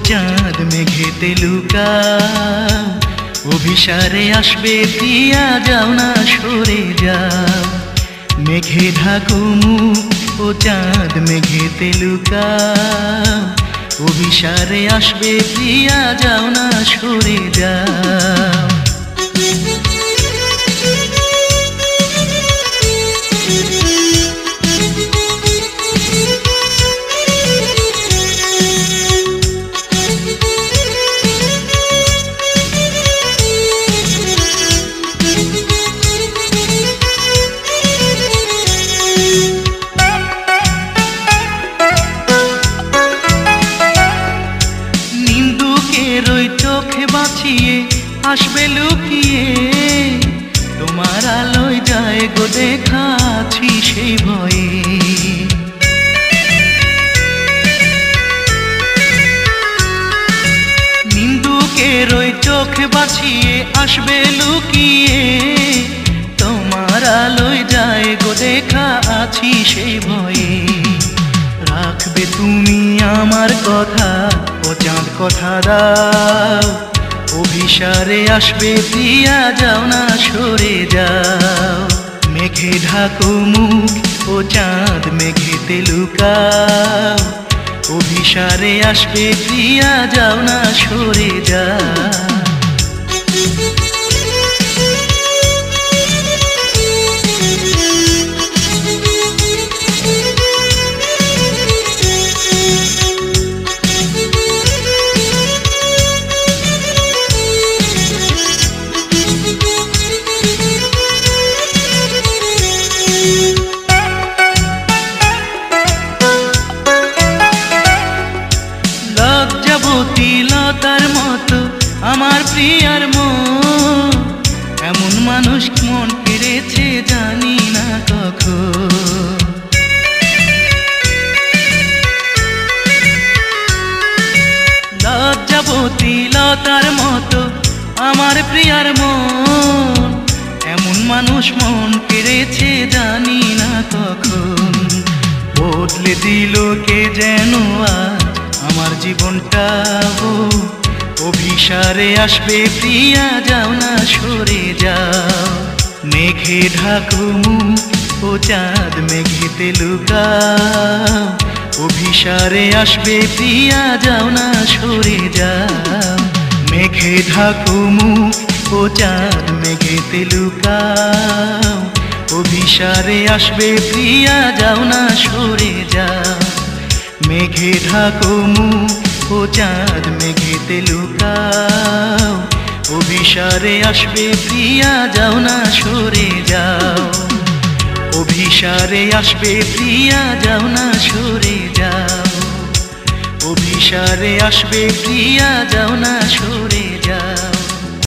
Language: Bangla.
চাঁদ মেঘেতে লুকাও, অভিসারে আসবে প্রিয়া যাও না সরে যাও। মেঘে ঢাকো মুখ ও চাঁদ মেঘেতে লুকাও, অভিসারে আসবে প্রিয়া যাও না সরে যাও। চোখে বাঁচিয়ে আসবে লুকিয়ে, তোমার আলোয় যায় গো দেখাছি সেই ভয়ে। নিন্দুকের ওই চোখে বাঁচিয়ে আসবে লুকিয়ে, তোমার আলোয় যায় গো দেখা আছি সেই ভয়ে। রাখবে তুমি আমার কথা ও চাঁদ কথা দাও, অভিসারে আসবে প্রিয়া যাও না সরে যাও। মেঘে ঢাকো মুখ ও চাঁদ মেঘেতে লুকাও, অভিসারে আসবে প্রিয়া যাও না সরে যাও। লজ্জাবতী লতার মতো আমার প্রিয়ার মন, এমন মানুষ মন কেড়েছে জানি না কখন। লজ্জাবতী লতার মতো আমার প্রিয়ার মন, এমন মানুষ মন কেড়েছে জানি না কখন। বদলে দিল কে যেন আজ আমার জীবনটা, অভিসারে আসবে প্রিয়া যাও না সরে যাও। মেঘে ঢাকো মুখ ও চাঁদ মেঘেতে লুকাও, অভিসারে আসবে প্রিয়া যাও না সরে যাও। মেঘে ঢাকো মুখ ও চাঁদ মেঘেতে লুকাও, অভিসারে আসবে প্রিয়া যাও না সরে যাও। মেঘে ঢাকো মুখ ও চাঁদ মেঘেতে লুকাও, অভিসারে আসবে প্রিয়া যাও না সরে যাও। অভিসারে আসবে প্রিয়া যাও না সরে যাও। অভিসারে আসবে প্রিয়া যাও না সরে যাও।